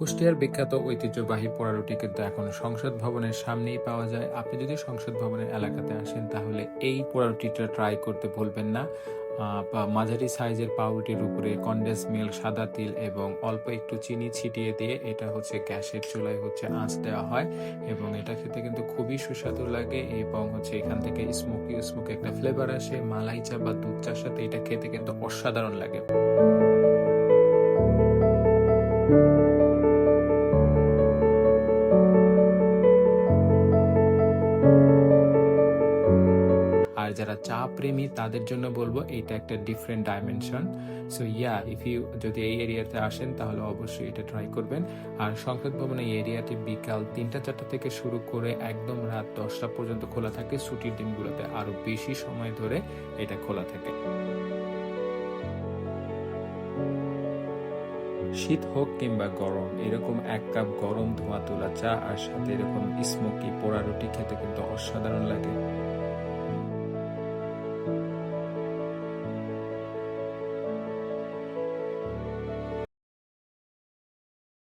কুষ্টিয়ার বিখ্যাত ঐতিহ্যবাহী পোড়া রুটি কিন্তু এখন সংসদ ভবনের সামনেই পাওয়া যায়। আপনি যদি সংসদ ভবনের এলাকাতে আসেন তাহলে এই পোড়া রুটিটা ট্রাই করতে ভুলবেন না। মাঝারি সাইজের পাউরুটির উপরে কনডেন্স মিল্ক, সাদা তিল এবং অল্প একটু চিনি ছিটিয়ে দিয়ে এটা হচ্ছে গ্যাসের চুলায় আঁচ দেওয়া হয় এবং এটা খেতে কিন্তু খুবই সুস্বাদু লাগে এবং এখান থেকে স্মোকি স্মোকি একটা ফ্লেভার আসে। মালাই চা বা দুধ চার সাথে এটা খেতে কিন্তু অসাধারণ লাগে। আর যারা চা প্রেমী তাদের জন্য বলবো এটা একটা different dimension. So if you যদি এই এরিয়াতে আসেন তাহলে অবশ্যই এটা ট্রাই করবেন। আর সংসদ ভবন এই এরিয়াটি বিকাল ৩টা-৪টা থেকে শুরু করে একদম রাত ১০টা পর্যন্ত খোলা থাকে। ছুটির দিনগুলোতে আরো বেশি সময় ধরে এটা খোলা থাকে। শীত হোক কিংবা গরম, এরকম ১ কাপ গরম ধোঁয়া তোলা চা আর সাথে এরকম স্মোকি পোড়া রুটি খেতে কিন্তু অসাধারণ লাগে।